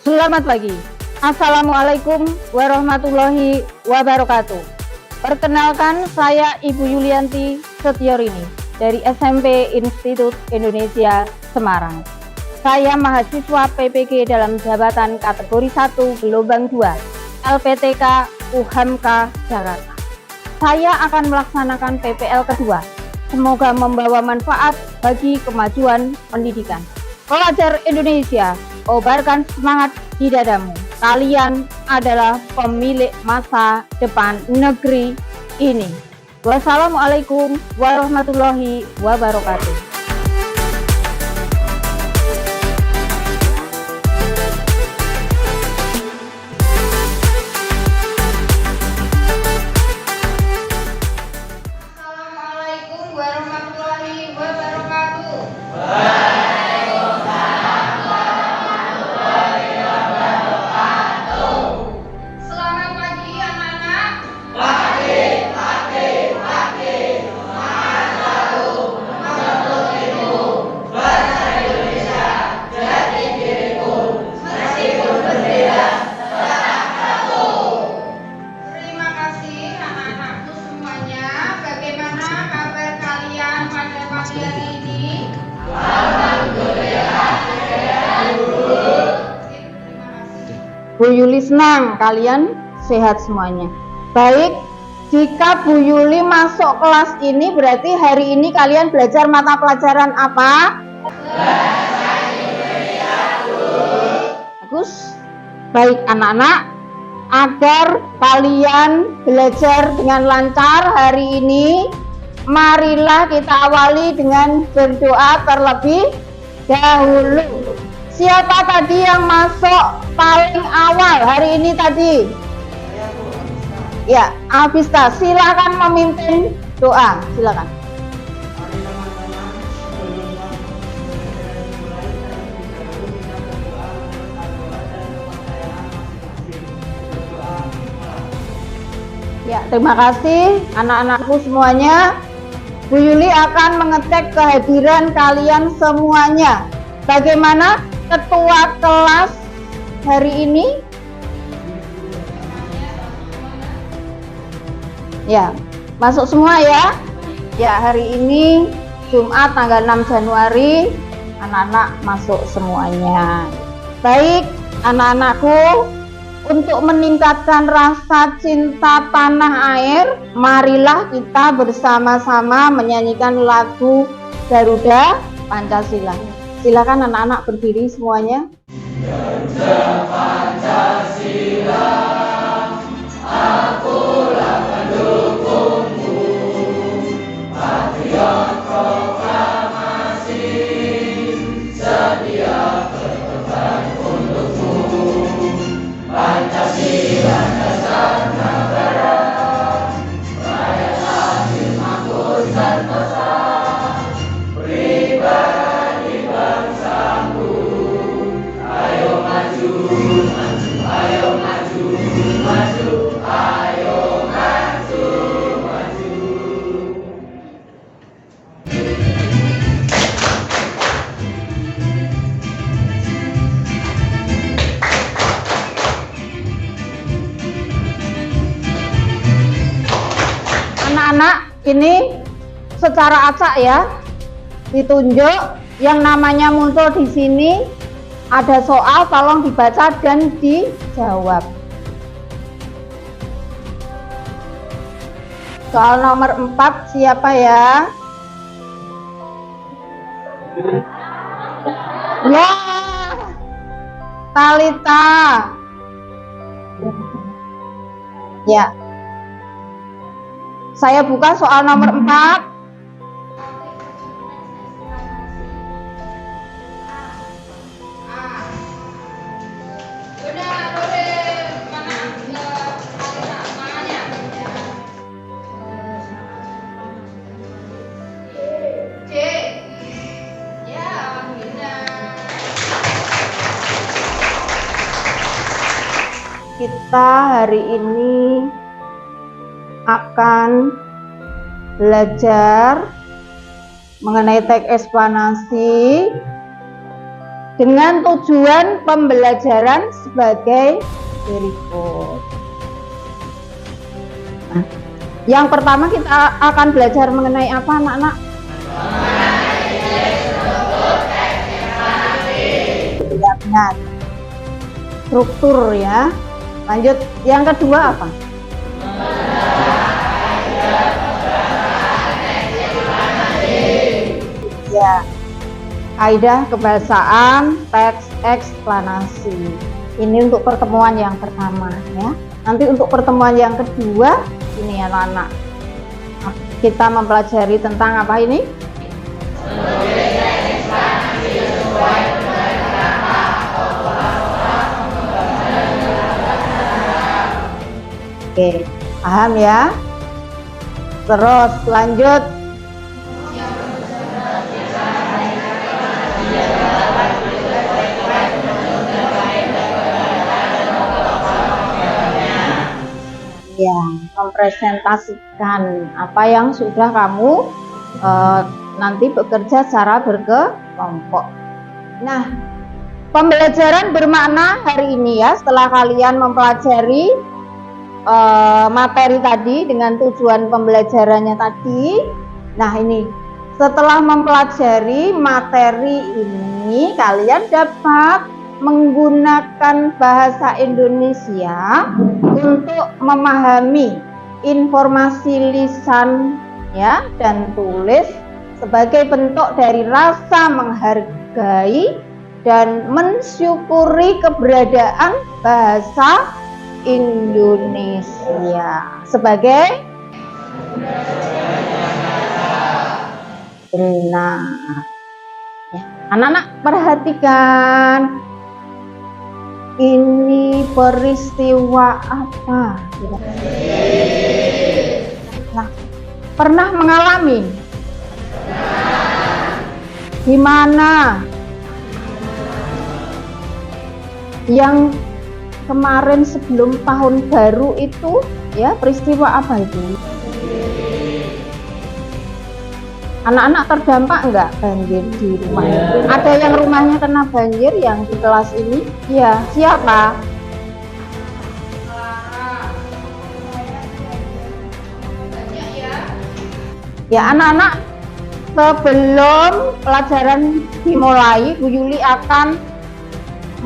Selamat pagi. Assalamualaikum warahmatullahi wabarakatuh. Perkenalkan, saya Ibu Yulianti Setiorini dari SMP Institut Indonesia Semarang. Saya mahasiswa PPG dalam jabatan kategori 1 gelombang 2 LPTK UHAMK Jakarta. Saya akan melaksanakan PPL kedua. Semoga membawa manfaat bagi kemajuan pendidikan. Pelajar Indonesia, kobarkan semangat di dadamu. Kalian adalah pemilik masa depan negeri ini. Wassalamualaikum warahmatullahi wabarakatuh. Assalamualaikum warahmatullahi wabarakatuh. Selamat pagi anak-anak. Terima kasih anak-anakku semuanya. Bagaimana kabar kalian pada pagi hari ini? Terima kasih. Bu Yuli senang kalian sehat semuanya. Baik, jika Bu Yuli masuk kelas ini berarti hari ini kalian belajar mata pelajaran apa? Bagus. Baik anak-anak, agar kalian belajar dengan lancar hari ini, marilah kita awali dengan berdoa terlebih dahulu. Siapa tadi yang masuk paling awal hari ini tadi? Ya, Abista, silakan memimpin doa, silakan. Ya, terima kasih anak-anakku semuanya. Bu Yuli akan mengecek kehadiran kalian semuanya. Bagaimana ketua kelas hari ini? Ya, masuk semua ya. Ya, hari ini Jumat tanggal 6 Januari, anak-anak masuk semuanya. Baik, anak-anakku, untuk meningkatkan rasa cinta tanah air, marilah kita bersama-sama menyanyikan lagu Garuda Pancasila. Silakan anak-anak berdiri semuanya. Garuda Pancasila, akulah pendukungmu, patriot proklamasi, setia berkorban untukmu. Pancasila dasar negara, rakyat adil makmur sentosa, pribadi bangsaku. Ayo maju, maju, ayo maju, maju, ayo maju, maju. Anak-anak, ini secara acak ya, ditunjuk yang namanya muncul di sini. Ada soal, tolong dibaca dan dijawab. Soal nomor 4 siapa ya? Ya, Talita. Ya. Saya buka soal nomor 4. Kita hari ini akan belajar mengenai teks eksplanasi dengan tujuan pembelajaran sebagai berikut. Nah, yang pertama kita akan belajar mengenai apa, anak-anak? Ya, benar. Struktur ya. Lanjut, yang kedua apa? Ya, kaidah kebahasaan, teks eksplanasi. Ini untuk pertemuan yang pertama ya. Nanti untuk pertemuan yang kedua, ini anak-anak, kita mempelajari tentang apa ini? Oke, paham ya? Terus lanjut. Ya, mempresentasikan apa yang sudah kamu nanti bekerja secara berkelompok. Nah, pembelajaran bermakna hari ini ya, setelah kalian mempelajari materi tadi dengan tujuan pembelajarannya tadi. Nah, ini setelah mempelajari materi ini, kalian dapat menggunakan bahasa Indonesia untuk memahami informasi lisan ya dan tulis sebagai bentuk dari rasa menghargai dan mensyukuri keberadaan bahasa Indonesia sebagai benar. Ya, anak-anak perhatikan. Ini peristiwa apa? Nah, pernah mengalami? Di mana? Yang kemarin sebelum tahun baru itu, ya, peristiwa apa itu? Anak-anak terdampak enggak banjir di rumahnya? Ada yang rumahnya kena banjir yang di kelas ini? Ya, siapa? Ya, anak-anak, sebelum pelajaran dimulai, Bu Yuli akan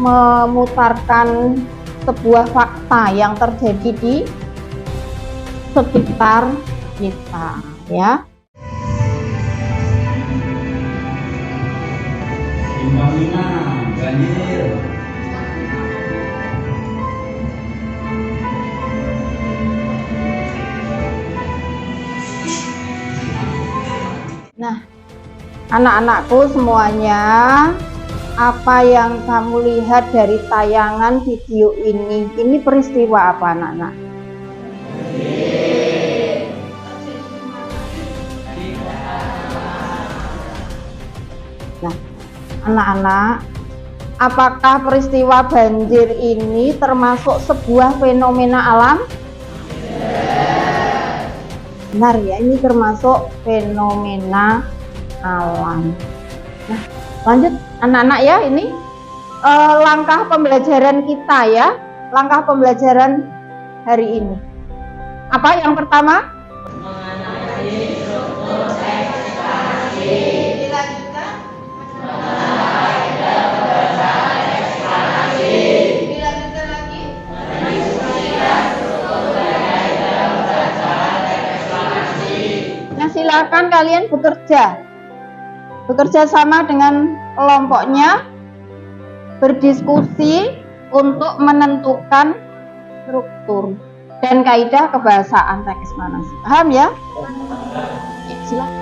memutarkan sebuah fakta yang terjadi di sekitar kita, ya. Bangunan banjir. Nah, anak-anakku semuanya, apa yang kamu lihat dari tayangan video ini peristiwa apa, anak-anak? Nah, anak-anak, apakah peristiwa banjir ini termasuk sebuah fenomena alam? Benar ya, ini termasuk fenomena alam. Nah, lanjut anak-anak ya, ini langkah pembelajaran kita ya, langkah pembelajaran hari ini. Apa yang pertama? Mengenai struktur ekspektasi. Silakan kalian bekerja sama dengan kelompoknya, berdiskusi untuk menentukan struktur dan kaidah kebahasaan teks eksplanasi. Paham ya? Ya, silakan.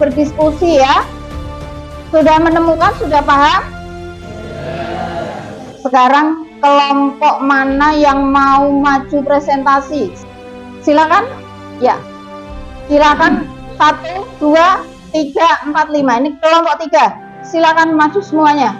berdiskusi ya. Sudah menemukan, sudah paham? Sekarang kelompok mana yang mau maju presentasi? Silakan. Ya. Silakan 1, 2, 3, 4, 5. Ini kelompok 3. Silakan maju semuanya.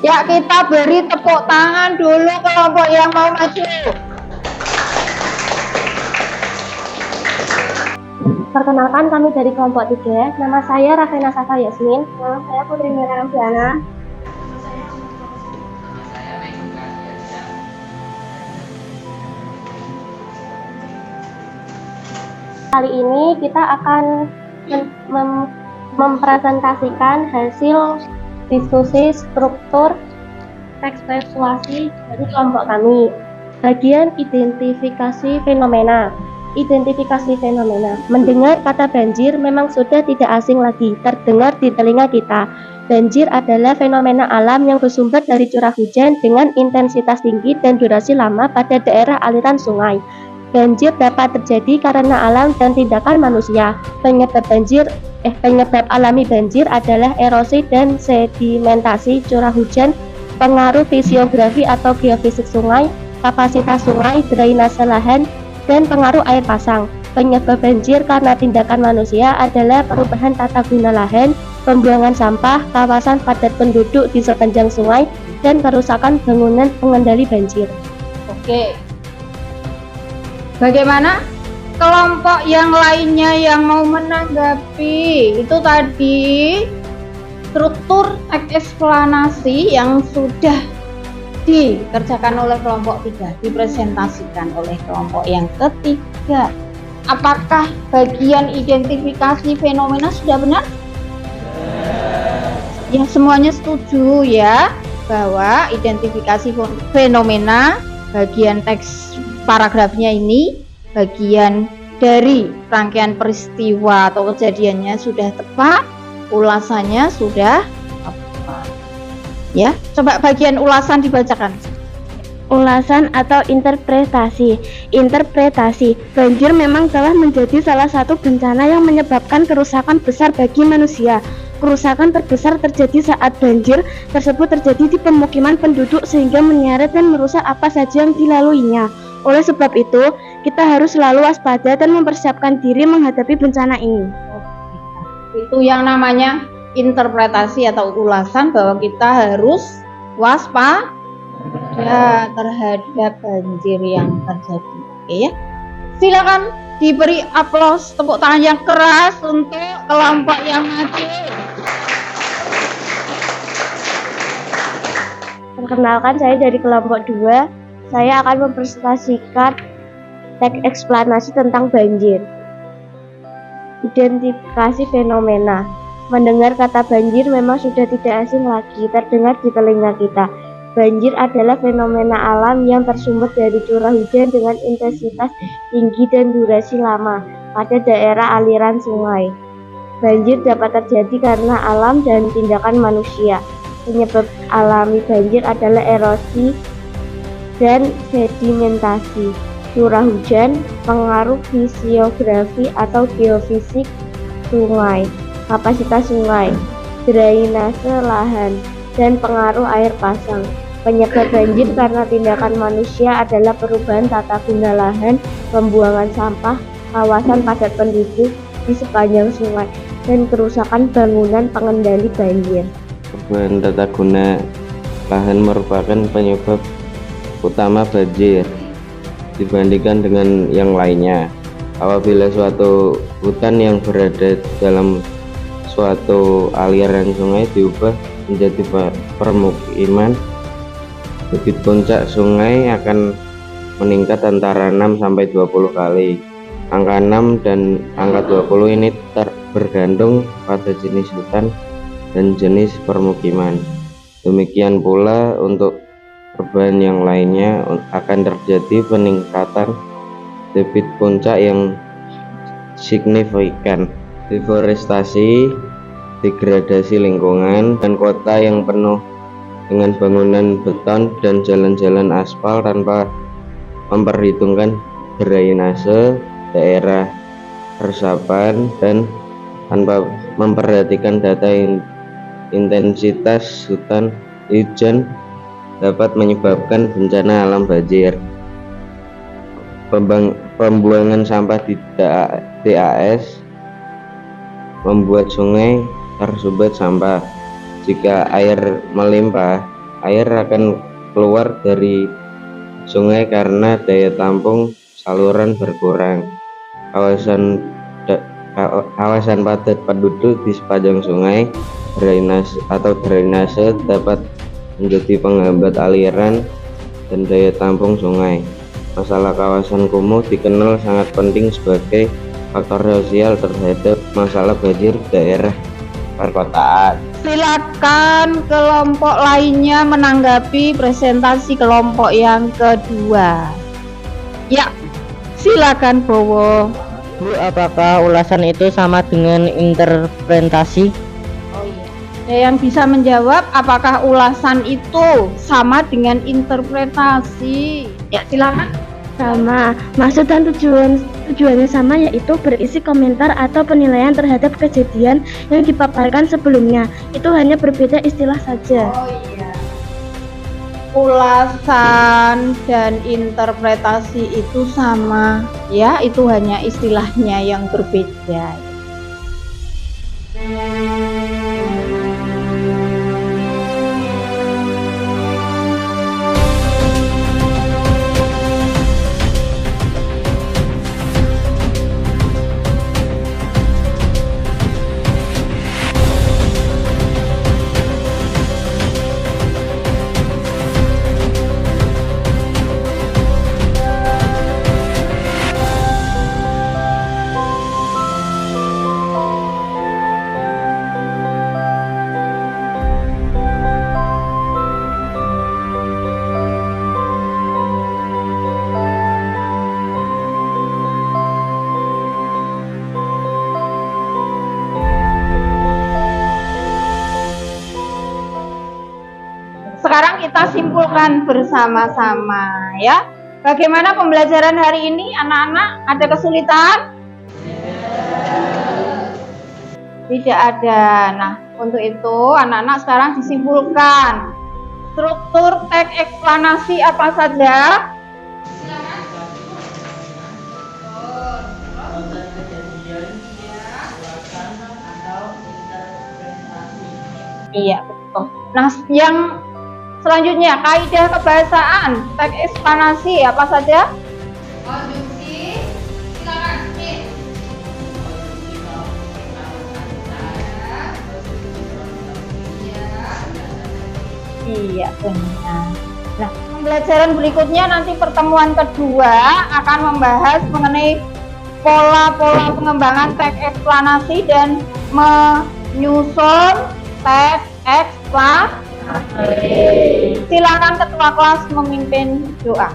Ya, kita beri tepuk tangan dulu kelompok yang mau maju. Perkenalkan, kami dari kelompok 3. Nama saya Raffena Safa Yasmin. Nama saya Putri Mira Rambiana. Kali ini kita akan mempresentasikan hasil diskusi struktur teks persuasi dari kelompok kami. Bagian identifikasi fenomena. Identifikasi fenomena. Mendengar kata banjir memang sudah tidak asing lagi, terdengar di telinga kita. Banjir adalah fenomena alam yang bersumber dari curah hujan dengan intensitas tinggi dan durasi lama pada daerah aliran sungai. Banjir dapat terjadi karena alam dan tindakan manusia. Penyebab alami banjir adalah erosi dan sedimentasi curah hujan, pengaruh fisiografi atau geofisik sungai, kapasitas sungai, drainase lahan, dan pengaruh air pasang. Penyebab banjir karena tindakan manusia adalah perubahan tata guna lahan, pembuangan sampah, kawasan padat penduduk di sepanjang sungai, dan kerusakan bangunan pengendali banjir. Oke. Bagaimana kelompok yang lainnya yang mau menanggapi? Itu tadi struktur teks eksplanasi yang sudah dikerjakan oleh kelompok 3, dipresentasikan oleh kelompok yang ketiga. Apakah bagian identifikasi fenomena sudah benar? Ya, semuanya setuju ya bahwa identifikasi fenomena bagian teks paragrafnya ini, bagian dari rangkaian peristiwa atau kejadiannya sudah tepat, ulasannya sudah tepat. Ya, coba bagian ulasan dibacakan. Ulasan atau interpretasi. Interpretasi. Banjir memang telah menjadi salah satu bencana yang menyebabkan kerusakan besar bagi manusia. Kerusakan terbesar terjadi saat banjir tersebut terjadi di pemukiman penduduk sehingga menyeret dan merusak apa saja yang dilaluinya. Oleh sebab itu, kita harus selalu waspada dan mempersiapkan diri menghadapi bencana ini. Itu yang namanya interpretasi atau ulasan bahwa kita harus waspada terhadap banjir yang terjadi. Oke ya. Silakan diberi aplaus, tepuk tangan yang keras untuk kelompok yang maju. Perkenalkan, saya dari kelompok 2. Saya akan mempresentasikan teks eksplanasi tentang banjir. Identifikasi fenomena. Mendengar kata banjir memang sudah tidak asing lagi, terdengar di telinga kita. Banjir adalah fenomena alam yang bersumber dari curah hujan dengan intensitas tinggi dan durasi lama pada daerah aliran sungai. Banjir dapat terjadi karena alam dan tindakan manusia. Penyebab alami banjir adalah erosi dan sedimentasi curah hujan, pengaruh fisiografi atau geofisik sungai, kapasitas sungai, drainase lahan, dan pengaruh air pasang. Penyebab banjir karena tindakan manusia adalah perubahan tata guna lahan, pembuangan sampah, kawasan padat penduduk di sepanjang sungai, dan kerusakan bangunan pengendali banjir. Perubahan tata guna lahan merupakan penyebab utama banjir dibandingkan dengan yang lainnya. Apabila suatu hutan yang berada dalam suatu aliran sungai diubah menjadi permukiman, debit puncak sungai akan meningkat antara 6 sampai 20 kali. Angka 6 dan angka 20 ini bergantung pada jenis hutan dan jenis permukiman. Demikian pula untuk perubahan yang lainnya akan terjadi peningkatan debit puncak yang signifikan. Deforestasi, degradasi lingkungan, dan kota yang penuh dengan bangunan beton dan jalan-jalan aspal tanpa memperhitungkan drainase, daerah resapan, dan tanpa memperhatikan data intensitas hujan dapat menyebabkan bencana alam banjir. Pembuangan sampah di DAS membuat sungai tersumbat sampah. Jika air melimpah, air akan keluar dari sungai karena daya tampung saluran berkurang. Kawasan padat penduduk di sepanjang sungai, drainase dapat menjadi penghambat aliran dan daya tampung sungai. Masalah kawasan kumuh dikenal sangat penting sebagai faktor sosial terhadap masalah banjir daerah perkotaan. Silakan kelompok lainnya menanggapi presentasi kelompok yang kedua. Ya, silakan Bowo. Bu, apakah ulasan itu sama dengan interpretasi? Oh iya. Ada yang bisa menjawab apakah ulasan itu sama dengan interpretasi? Ya, silakan. Sama, maksud dan tujuannya sama, yaitu berisi komentar atau penilaian terhadap kejadian yang dipaparkan sebelumnya. Itu hanya berbeda istilah saja. Oh iya. Ulasan dan interpretasi itu sama, ya, itu hanya istilahnya yang berbeda. Sekarang kita simpulkan bersama-sama, ya. Bagaimana pembelajaran hari ini, anak-anak? Ada kesulitan? Tidak ada. Nah, untuk itu anak-anak sekarang disimpulkan. Struktur teks eksplanasi apa saja? Iya, betul. Nah, yang selanjutnya kaidah kebahasaan teks eksplanasi apa saja? Konjungsi, silakan. Iya, benar. Nah, pembelajaran berikutnya nanti pertemuan kedua akan membahas mengenai pola-pola pengembangan teks eksplanasi dan menyusun teks eksplanasi. Silakan ketua kelas memimpin doa.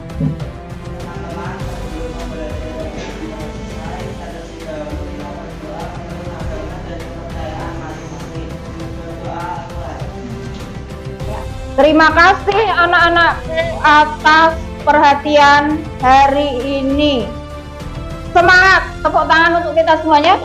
Terima kasih anak-anakku atas perhatian hari ini. Semangat, tepuk tangan untuk kita semuanya.